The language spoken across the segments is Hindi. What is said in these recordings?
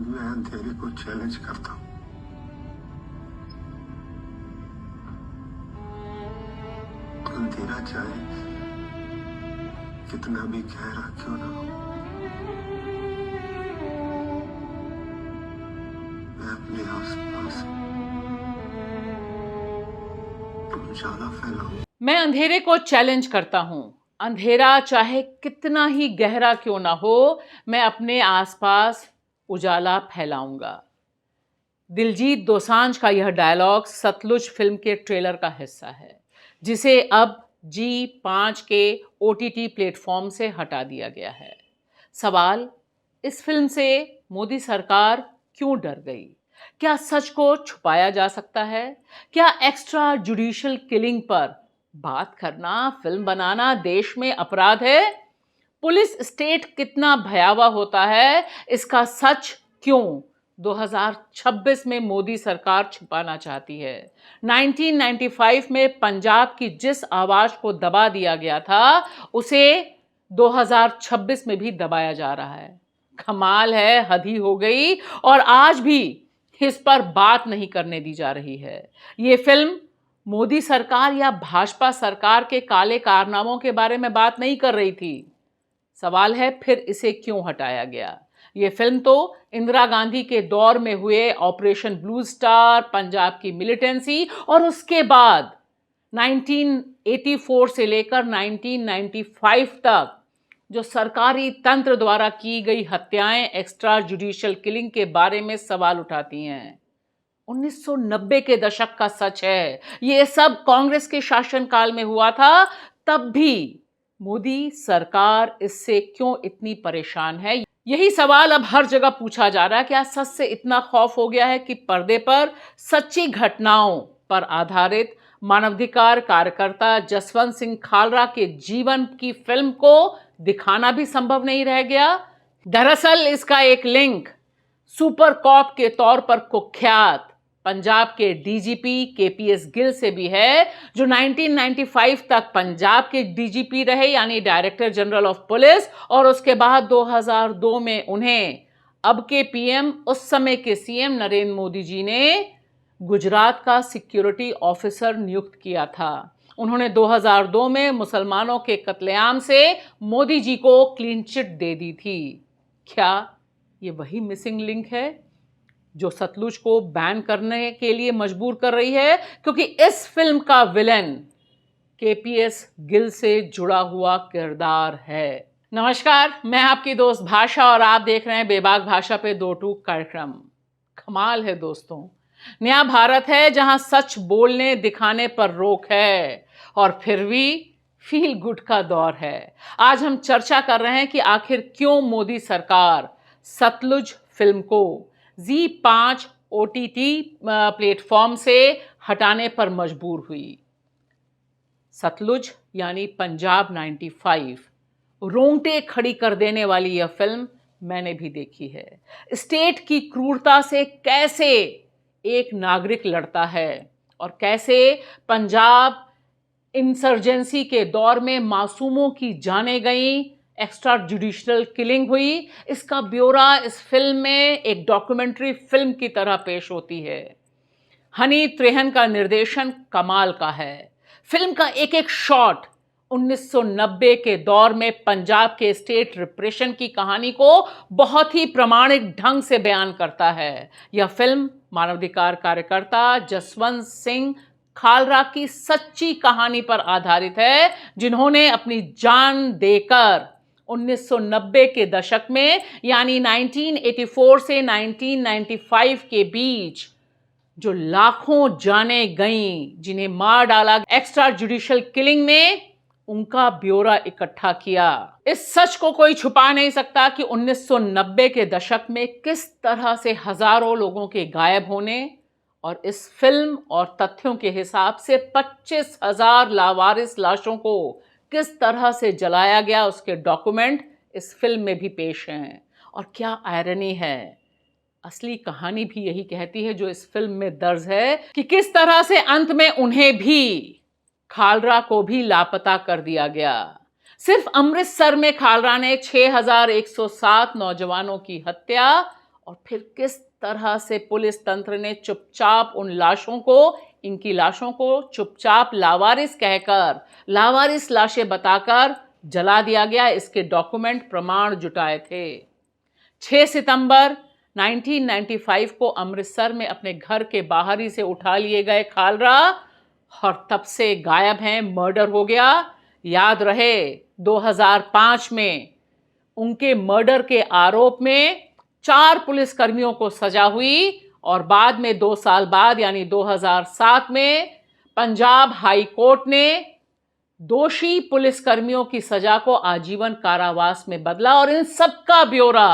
मैं अंधेरे को चैलेंज करता हूँ। अंधेरा चाहे कितना भी गहरा क्यों ना हो, मैं अपने आसपास उजाला फैलाऊं। मैं अंधेरे को चैलेंज करता हूँ। अंधेरा चाहे कितना ही गहरा क्यों ना हो, मैं अपने आसपास उजाला फैलाऊंगा। दिलजीत दोसांझ का यह डायलॉग सतलुज फिल्म के ट्रेलर का हिस्सा है, जिसे अब जी5 के OTT प्लेटफॉर्म से हटा दिया गया है। सवाल, इस फिल्म से मोदी सरकार क्यों डर गई? क्या सच को छुपाया जा सकता है? क्या एक्स्ट्रा जुडिशियल किलिंग पर बात करना, फिल्म बनाना देश में अपराध है? पुलिस स्टेट कितना भयावह होता है, इसका सच क्यों 2026 में मोदी सरकार छुपाना चाहती है? 1995 में पंजाब की जिस आवाज को दबा दिया गया था, उसे 2026 में भी दबाया जा रहा है। कमाल है, हद ही हो गई। और आज भी इस पर बात नहीं करने दी जा रही है। ये फिल्म मोदी सरकार या भाजपा सरकार के काले कारनामों के बारे में बात नहीं कर रही थी। सवाल है, फिर इसे क्यों हटाया गया? ये फिल्म तो इंदिरा गांधी के दौर में हुए ऑपरेशन ब्लू स्टार, पंजाब की मिलिटेंसी और उसके बाद 1984 से लेकर 1995 तक जो सरकारी तंत्र द्वारा की गई हत्याएं, एक्स्ट्रा जुडिशियल किलिंग के बारे में सवाल उठाती हैं। 1990 के दशक का सच है। ये सब कांग्रेस के शासनकाल में हुआ था। तब भी मोदी सरकार इससे क्यों इतनी परेशान है? यही सवाल अब हर जगह पूछा जा रहा है। क्या सच से इतना खौफ हो गया है कि पर्दे पर सच्ची घटनाओं पर आधारित मानवाधिकार कार्यकर्ता जसवंत सिंह खालरा के जीवन की फिल्म को दिखाना भी संभव नहीं रह गया? दरअसल इसका एक लिंक सुपर कॉप के तौर पर कुख्यात पंजाब के DGP KPS गिल से भी है, जो 1995 तक पंजाब के DGP रहे, यानी डायरेक्टर जनरल ऑफ पुलिस, और उसके बाद 2002 में उन्हें अब के PM, उस समय के CM नरेंद्र मोदी जी ने गुजरात का सिक्योरिटी ऑफिसर नियुक्त किया था। उन्होंने 2002 में मुसलमानों के कत्लेआम से मोदी जी को क्लीन चिट दे दी थी। क्या ये वही मिसिंग लिंक है जो सतलुज को बैन करने के लिए मजबूर कर रही है? क्योंकि इस फिल्म का विलेन KPS गिल से जुड़ा हुआ किरदार है। नमस्कार, मैं आपकी दोस्त भाषा और आप देख रहे हैं बेबाक भाषा पे 2 टूक कार्यक्रम। कमाल है दोस्तों, नया भारत है जहां सच बोलने दिखाने पर रोक है और फिर भी फील गुड का दौर है। आज हम चर्चा कर रहे हैं कि आखिर क्यों मोदी सरकार सतलुज फिल्म को जी5 OTT प्लेटफॉर्म से हटाने पर मजबूर हुई। सतलुज यानी पंजाब 95, रोंगटे खड़ी कर देने वाली यह फिल्म मैंने भी देखी है। स्टेट की क्रूरता से कैसे एक नागरिक लड़ता है और कैसे पंजाब इंसर्जेंसी के दौर में मासूमों की जानें गईं, एक्स्ट्रा जुडिशियल किलिंग हुई, इसका ब्यौरा इस फिल्म में एक डॉक्यूमेंट्री फिल्म की तरह पेश होती है। हनी त्रेहन का निर्देशन कमाल का है। फिल्म का एक एक शॉट 1990 के दौर में पंजाब के स्टेट रिप्रेशन की कहानी को बहुत ही प्रामाणिक ढंग से बयान करता है। यह फिल्म मानवाधिकार कार्यकर्ता जसवंत सिंह खालरा की सच्ची कहानी पर आधारित है, जिन्होंने अपनी जान देकर 1990 के दशक में, यानी 1984 से 1995 के बीच जो लाखों जाने गईं, जिन्हें मार डाला एक्स्ट्रा जुडिशियल किलिंग में, उनका ब्यौरा इकट्ठा किया। इस सच को कोई छुपा नहीं सकता कि 1990 के दशक में किस तरह से हजारों लोगों के गायब होने और इस फिल्म और तथ्यों के हिसाब से 25,000 लावारिस लाशों को किस तरह से जलाया गया, उसके डॉक्यूमेंट इस फिल्म में भी पेश हैं। और क्या आयरनी है, असली कहानी भी यही कहती है जो इस फिल्म में दर्ज है, कि किस तरह से अंत में उन्हें भी, खालरा को भी लापता कर दिया गया। सिर्फ अमृतसर में खालरा ने 6,107 नौजवानों की हत्या और फिर किस तरह से पुलिस तंत्र ने चुपचाप इनकी लाशों को चुपचाप लावारिस कहकर, लावारिस लाशें बताकर जला दिया गया। इसके डॉक्यूमेंट प्रमाण जुटाए थे। 6 सितंबर 1995 को अमृतसर में अपने घर के बाहर ही से उठा लिए गए खालरा और तब से गायब हैं, मर्डर हो गया। याद रहे 2005 में उनके मर्डर के आरोप में 4 पुलिसकर्मियों को सजा हुई और बाद में 2 साल बाद यानी 2007 में पंजाब हाई कोर्ट ने दोषी पुलिसकर्मियों की सजा को आजीवन कारावास में बदला और इन सब का ब्यौरा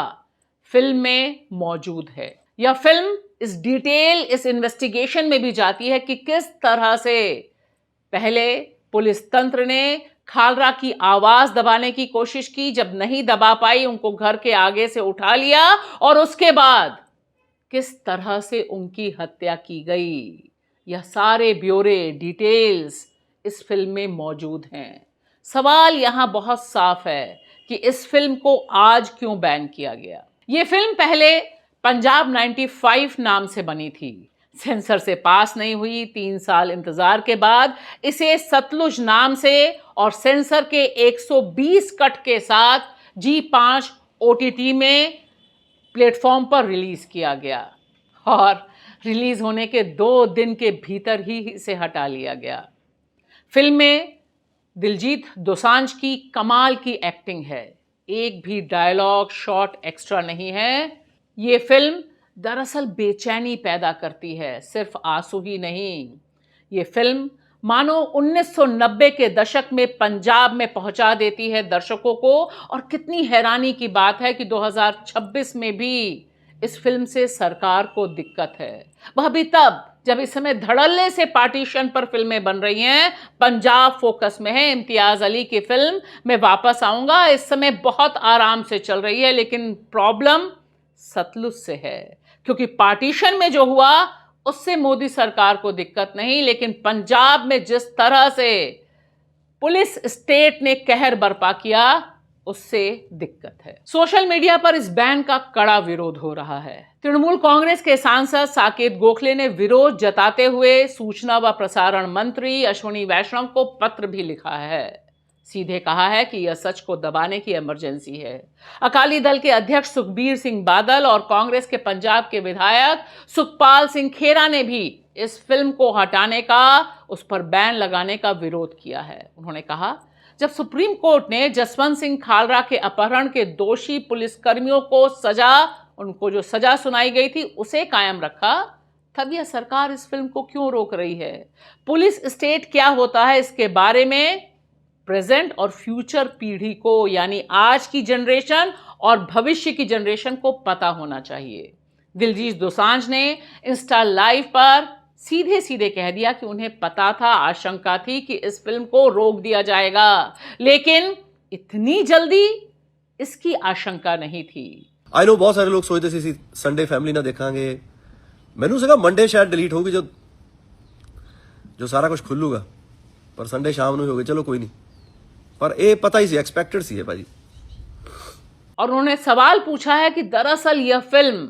फिल्म में मौजूद है। यह फिल्म इस इन्वेस्टिगेशन में भी जाती है कि किस तरह से पहले पुलिस तंत्र ने खालरा की आवाज दबाने की कोशिश की, जब नहीं दबा पाई उनको घर के आगे से उठा लिया और उसके बाद किस तरह से उनकी हत्या की गई। यह सारे ब्यौरे, डिटेल्स इस फिल्म में मौजूद हैं। सवाल यहां बहुत साफ है कि इस फिल्म को आज क्यों बैन किया गया। यह फिल्म पहले पंजाब 95 नाम से बनी थी, सेंसर से पास नहीं हुई। 3 साल इंतजार के बाद इसे सतलुज नाम से और सेंसर के 120 कट के साथ G5 OTT में प्लेटफॉर्म पर रिलीज किया गया और रिलीज होने के 2 दिन के भीतर ही इसे हटा लिया गया। फिल्म में दिलजीत दोसांझ की कमाल की एक्टिंग है, एक भी डायलॉग शॉट एक्स्ट्रा नहीं है। ये फिल्म दरअसल बेचैनी पैदा करती है, सिर्फ आंसू ही नहीं। ये फिल्म मानो 1990 के दशक में पंजाब में पहुंचा देती है दर्शकों को। और कितनी हैरानी की बात है कि 2026 में भी इस फिल्म से सरकार को दिक्कत है, वह भी तब जब इस समय धड़ल्ले से पार्टीशन पर फिल्में बन रही हैं। पंजाब फोकस में है। इम्तियाज अली की फिल्म मैं वापस आऊंगा इस समय बहुत आराम से चल रही है, लेकिन प्रॉब्लम सतलुज से है, क्योंकि पार्टीशन में जो हुआ उससे मोदी सरकार को दिक्कत नहीं, लेकिन पंजाब में जिस तरह से पुलिस स्टेट ने कहर बर्पा किया उससे दिक्कत है। सोशल मीडिया पर इस बैन का कड़ा विरोध हो रहा है। तृणमूल कांग्रेस के सांसद साकेत गोखले ने विरोध जताते हुए सूचना व प्रसारण मंत्री अश्विनी वैष्णव को पत्र भी लिखा है। सीधे कहा है कि यह सच को दबाने की इमरजेंसी है। अकाली दल के अध्यक्ष सुखबीर सिंह बादल और कांग्रेस के पंजाब के विधायक सुखपाल सिंह खेरा ने भी इस फिल्म को हटाने का, उस पर बैन लगाने का विरोध किया है। उन्होंने कहा, जब सुप्रीम कोर्ट ने जसवंत सिंह खालरा के अपहरण के दोषी पुलिसकर्मियों को उनको जो सजा सुनाई गई थी उसे कायम रखा, तब यह सरकार इस फिल्म को क्यों रोक रही है। पुलिस स्टेट क्या होता है इसके बारे में प्रेजेंट और फ्यूचर पीढ़ी को, यानी आज की जनरेशन और भविष्य की जनरेशन को पता होना चाहिए। दिलजीत दोसांझ ने इंस्टा लाइव पर सीधे सीधे कह दिया कि उन्हें पता था, आशंका थी कि इस फिल्म को रोक दिया जाएगा, लेकिन इतनी जल्दी इसकी आशंका नहीं थी। आई नो बहुत सारे लोग सोचते सी संडे फैमिली ना देखांगे, मैनू सीगा मंडे शायद डिलीट होगी जो सारा कुछ खुलूगा, पर संडे शाम ਨੂੰ होगी, चलो कोई नहीं, पर ये पता ही सी, एक्सपेक्टेड सी है भाजी। और उन्होंने सवाल पूछा है कि दरअसल यह फिल्म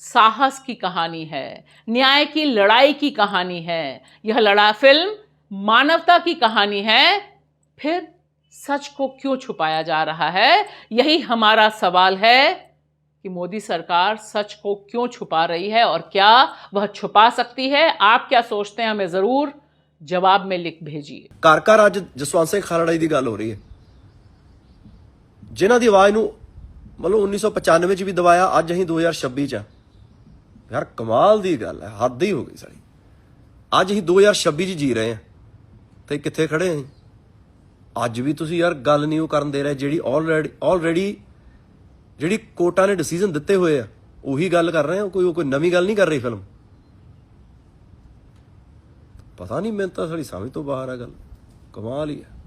साहस की कहानी है, न्याय की लड़ाई की कहानी है, यह फिल्म मानवता की कहानी है, फिर सच को क्यों छुपाया जा रहा है। यही हमारा सवाल है कि मोदी सरकार सच को क्यों छुपा रही है और क्या वह छुपा सकती है। आप क्या सोचते हैं, हमें जरूर जवाब में लिख भेजिए। घर घर अज जसवंत सिंह खालड़ा की गल हो रही है, जिन्हां दी आवाज नूं मतलब 1995 च भी दबाया, अज असीं 2026 च। यार कमाल दी गल है, हद ही हो गई सारी। अज असीं 2026 च जी रहे हैं ते कित्थे खड़े हैं। अज भी तुसीं यार गल नहीं करन दे रहे, जिहड़ी ऑलरेडी जिहड़ी कोर्टां ने डिसीजन दिते हुए आ उही गल कर रहे हैं। कोई नवीं गल नहीं कर रही फिल्म। पता नहीं, मैं तो सारी समझ तो बाहर है गल, कमाल ही है।